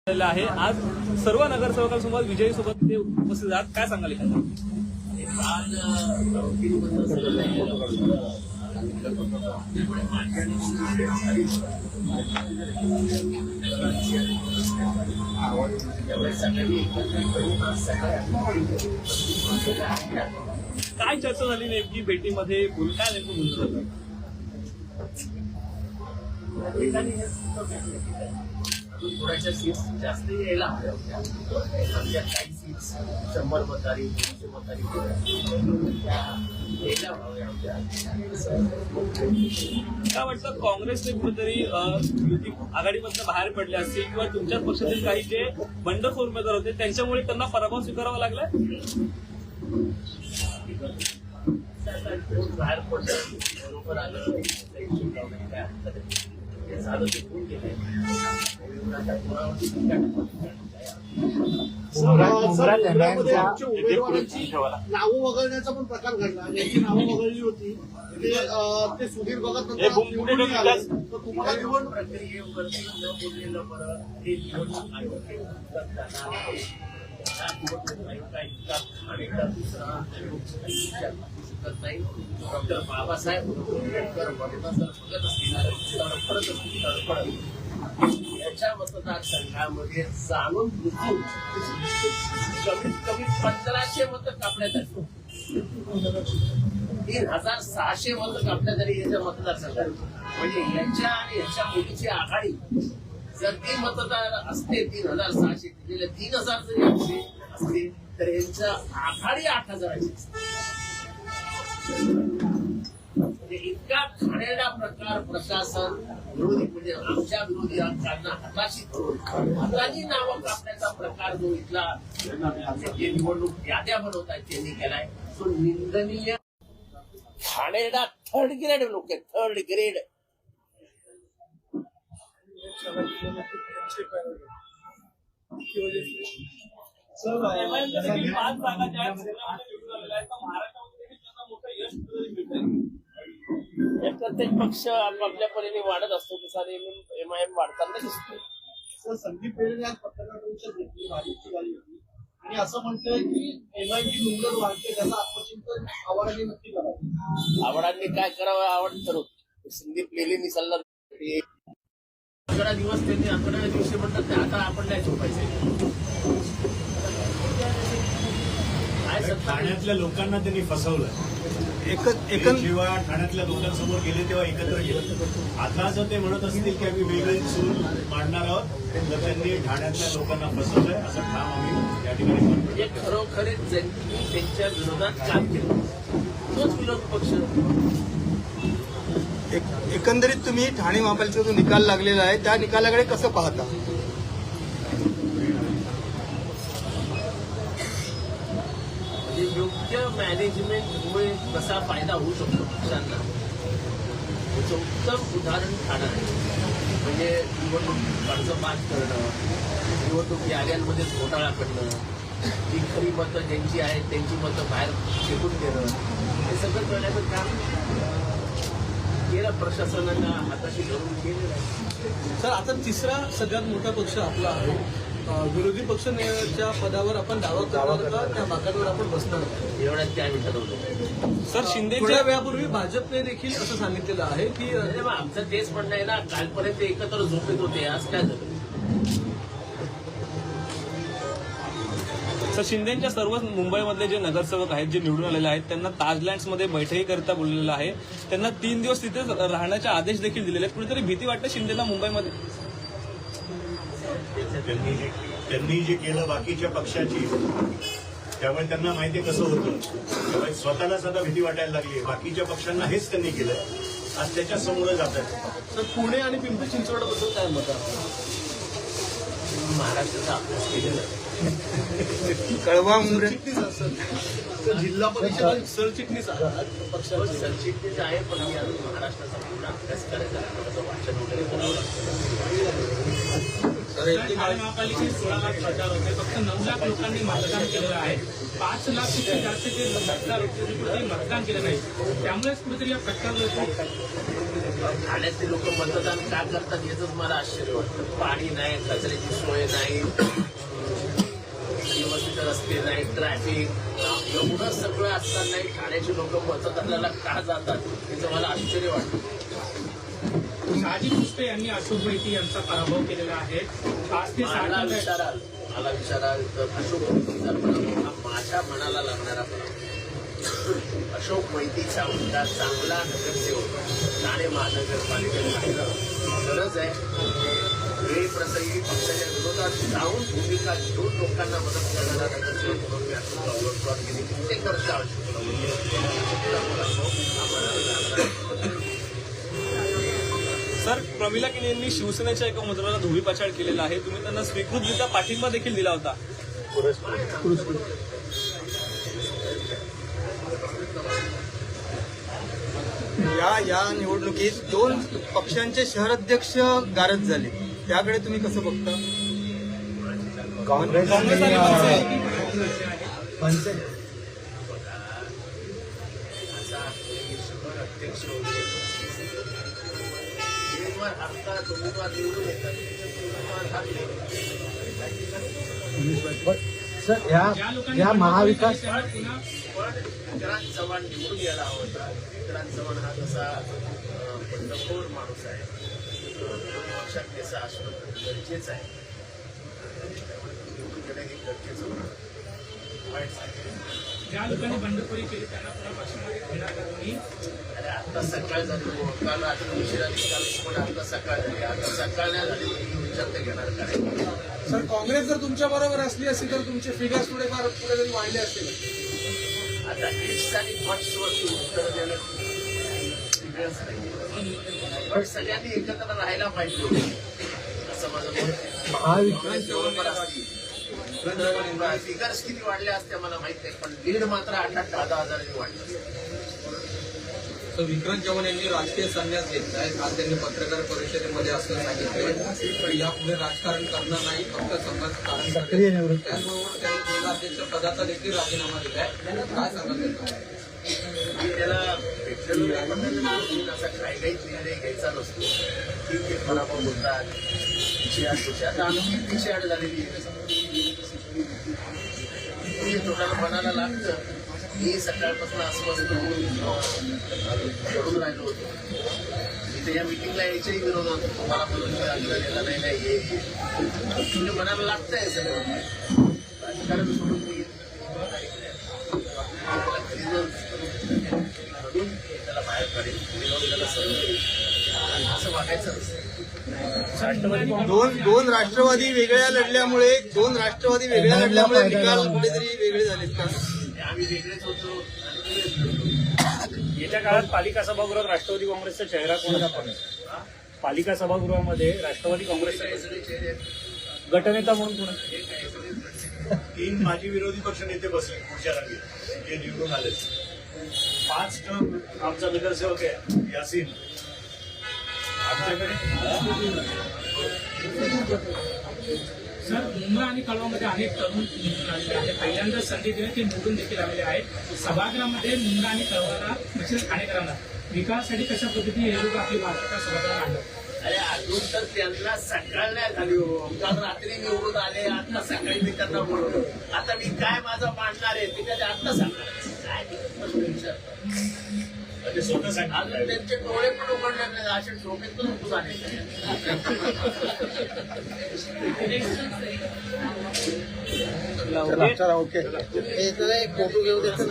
आहे आज सर्व नगरसेवकांसोबत विजयी सोबत ते उपस्थित आहेत. काय सांगाल काय चर्चा झाली नेमकी भेटीमध्ये काय नेमकं बोललं थोड्याशा सीट्स जास्त यायला हव्या होत्या. काही सीट्स 100 मतारी 200 मतारी यायला हव्या होत्या. काय वाटतं काँग्रेसने कुठेतरी युती आघाडीमधनं बाहेर पडले असतील किंवा तुमच्याच पक्षातील काही जे बंडखोर उमेदवार होते त्यांच्यामुळे त्यांना पराभव स्वीकारावा लागलाय? बाहेर पडलं बरोबर आलं झालं ते कोण केलंय. नावं वगळण्याचा पण प्रकार घडला. याची नावं वगळली होती ते सुधीर भगत तर तुम्हाला निवडणूक प्रक्रियेवरती न बोललेलं बरं. हे निवडणूक आयोग नाही. डॉक्टर बाबासाहेब आंबेडकर बघत असतील याच्या मतदारसंघामध्ये जाणून बुजून कमीत कमी 1500 मतं कापण्यात आली. 3600 मतं कापण्यात आली याच्या मतदारसंघात. म्हणजे याच्या आणि याच्या मुलीची आघाडी जर ते मतदार असते 3600 दिलेले 3000 जरी असते तर यांच्या आघाडी 8000ची असते. म्हणजे इतका घाणेरडा प्रकार प्रशासन विरोधी म्हणजे आमच्या विरोधकांना हाताशी करून हाताने नावं कापण्याचा प्रकार जो इथला जे निवडणूक याद्या बनवत आहेत त्यांनी केलाय तो निंदनीय घाणेरडा थर्ड ग्रेड लोक आहेत. थर्ड ग्रेड प्रत्येक पक्ष आपापल्या परीने वाढत असतो तसा एमआयएम वाढताना दिसतो. संदीप पेरे आज पत्रकार परिषद घेतली भाजपची झाली होती आणि असं म्हणतोय की एमआयएमची मुंबई वाढते त्याचा आत्मचिंतन आव्हाडांनी नक्की करावं. आव्हाडांनी काय करावं आवड ठरवत. संदीप लेलेंनी सल्ला दिवस त्यांनी 11 दिवशी म्हणतात आता आपण नाही झोपायचं. ठाण्यातल्या लोकांना त्यांनी फसवलं. जेव्हा ठाण्यातल्या लोकांसमोर गेले तेव्हा एकत्र गेले. आता जर ते म्हणत असतील की आम्ही वेगळी चूल मांडणार आहोत तर त्यांनी ठाण्यातल्या लोकांना फसवलंय असं ठाम आम्ही या ठिकाणी म्हणजे खरोखरच ज्यांनी त्यांच्या विरोधात काम केलं तोच विरोधी पक्ष. एकंदरीत तुम्ही ठाणे महापालिकेचा जो निकाल लागलेला आहे त्या निकालाकडे कसं पाहता? योग्य मॅनेजमेंटमुळे कसा फायदा होऊ शकतो पक्षांना याचं उत्तम उदाहरण ठाणं आहे. म्हणजे निवडणूक कर्जमाफ करणं, निवडणूक याद्यांमध्ये घोटाळा करणं, जी खरी मतं ज्यांची आहेत त्यांची मतं बाहेर फेकून देणं हे सगळं करण्याचं काम केलं प्रशासनाला हाताशी धरून केलेलं आहे. सर आता तिसरा सगळ्यात मोठा पक्ष आपला आहे. विरोधी पक्षाच्या पदावर आपण दावा करणार का त्या भागावर आपण बसणार? एवढ्यात ते आम्ही ठरवलं. सर शिंदे थोड्या वेळापूर्वी भाजपने देखील असं सांगितलेलं आहे की आमचं तेच म्हणणं आहे ना, कालपर्यंत एकत्र झोपेत होते, आज काय झालं? सर शिंदेच्या सर्व मुंबईमधले जे नगरसेवक आहेत जे निवडून आलेले आहेत त्यांना ताजलँड्समध्ये बैठकीकरिता बोललेलं आहे. त्यांना 3 दिवस तिथे राहण्याचे आदेश देखील दिलेले आहेत. कुठेतरी भीती वाटते शिंदेला मुंबईमध्ये? त्यांनी जे केलं बाकीच्या पक्षाची त्यामुळे त्यांना माहिती कसं होतं. त्यामुळे स्वतःलाच आता भीती वाटायला लागली. बाकीच्या पक्षांना हेच त्यांनी केलंय. आज त्याच्या समोर जात आहेत. तर पुणे आणि पिंपरी चिंचवडबद्दल काय मत आहे? महाराष्ट्राचा अभ्यास केलेला आहे. कळवा सरचिटणीस असेल जिल्हा परिषद सरचिटणीस पक्षाचे सरचिटणीस आहे पण मी अजून महाराष्ट्राचा पूर्ण अभ्यास करायचा आहे. वाचन वगैरे महापालिकेत 16 लाख प्रचार होते. फक्त 9 लाख लोकांनी मतदान केलेलं आहे. 5 लाखपेक्षा जास्त जे मतदार होते ते मतदान केलं नाही. त्यामुळेच कुठेतरी या प्रचारावर ठाण्यातले लोक मतदान का करतात याच मला आश्चर्य वाटतं. पाणी नाही, कचऱ्याची सोय नाही, व्यवस्थित रस्ते नाही, ट्रॅफिक, एवढं सगळं असतानाही ठाण्याची लोक मतदानाला का जातात याचं मला आश्चर्य वाटतं. शहाजी भुसटे यांनी अशोक बैती यांचा पराभव केलेला आहे. 5 ते 6 मला विचाराल तर अशोक मैतीचा पराभव हा माझ्या मनाला लागणारा पराभव. अशोक मैतीचा उद्या चांगला नगरसेवक ठाणे महानगरपालिकेत राहिलं गरज आहे. वेळी प्रसंगी पक्षाच्या विरोधात जाऊन भूमिका घेऊन लोकांना मदत करणारा नगरसेवक म्हणून मी अशोक गेली कित्येक वर्ष सर, प्रमिला किनी यांनी शिवसेनेच्या एका उमेदवाराला धोबीपछाड केलेला आहे. तुम्ही त्यांना स्वीकृतरित्या पाठिंबा देखील दिला होता. या निवडणुकीत 2 पक्षांचे शहराध्यक्ष गारद झाले, त्याकडे तुम्ही कसं बघता? काँग्रेस आणि मनसे अध्यक्ष होते उमेदवार निवडून येतात. या महाविकास विक्रांत चव्हाण निवडून यायला हवा होता. विक्रांत चव्हाण हा तसा बंडखोर माणूस आहे. पक्षात त्याचा असणं गरजेचं आहे. निवडून येणं हे गरजेचं होतं. वाईट सांगितलं. ज्या लोकांनी बंडखोरी केली त्यांना पुन्हा पक्षामध्ये घेणार का तुम्ही? अरे आता सकाळ झाली, काल रात्री उशिरा निघाली, पण आता सकाळ झाली. आता सकाळ नाही झाली तुम्ही विचार तर घेणार काय? सर, काँग्रेस जर तुमच्या बरोबर असली असती तर तुमचे फिगर्स थोडेफार पुढे जरी वाढले असतील. आता हिट्स आणि फट्सवरती उत्तर देणं वेगळंच नाही. पण सगळ्यांनी एकत्र राहायला पाहिजे होतं असं माझं मत आहे. काँग्रेस बरोबर असती तर फिगर्स किती वाढले असते मला माहित नाही, पण लीड मात्र 8-10 हजारांनी वाढलं. तर विक्रांत चव्हाण यांनी राजकीय संन्यास घेतला आहे. आज त्यांनी पत्रकार परिषदेमध्ये असं सांगितलं यापुढे राजकारण करणार नाही, फक्त समाजकारण. त्याचबरोबर त्यांनी जिल्हाध्यक्ष पदाचा देखील राजीनामा दिलाय. काय सांगाल? मी त्याला भेटलेलो नाही, पण असा काही निर्णय घ्यायचा नसतो. ठीक आहे, पराभव होतात, आता आमची पिछेहाट झालेली आहे. थोड्याला मनाला लागतं. मी सकाळपासून अस्वस्थ होऊन चढून राहिलो होतो. इथे या मिटिंगला यायच्याही विरोधात तुम्हाला बोलून आग्रह नाही ये म्हणजे मनाला लागतंय सगळं. राजकारण सोडून मी त्याला बाहेर काढेल, विरोधाला समजेल असं वागायचं नसतं. दोन राष्ट्रवादी वेगळ्या लढल्यामुळे निकाल कुठेतरी वेगळे झालेत का? आम्ही वेगळेच होतो. येत्या काळात पालिका सभागृहात राष्ट्रवादी काँग्रेसचा चेहरा कोणाचा पण पालिका सभागृहामध्ये राष्ट्रवादी काँग्रेसचा गटनेता म्हणून कोण? 3 माजी विरोधी पक्ष नेते बसले पुढच्या रांगेत, जे निवडून आले. 5 टर्म आमचा नगरसेवक आहे यासीन. आमच्याकडे सर, मुंबई आणि कळवामध्ये अनेक तरुण निवडून आलेले आहेत. पहिल्यांदा संधी दिली ते निवडून देखील आलेले आहेत. सभागृहामध्ये मुंबई आणि कळवाला म्हणजे ठाणेकरांना विकासासाठी कशा पद्धतीने हे लोक आपली भाषा सभागृहात आणलं? अरे अजून तर त्यांना सकाळ नाही झाली हो. काल रात्री निवडून आले, आता सकाळी मी त्यांना बोलवलं. आता मी काय माझं मांडणार आहे ते कधी आता सांगणार काय विचार. म्हणजे स्वतः अजून सांगितलं त्यांचे डोळे पण उघडणार नाही. असे डोक्यातून उठून आले. ओके. एक फोटो घेऊ देतो.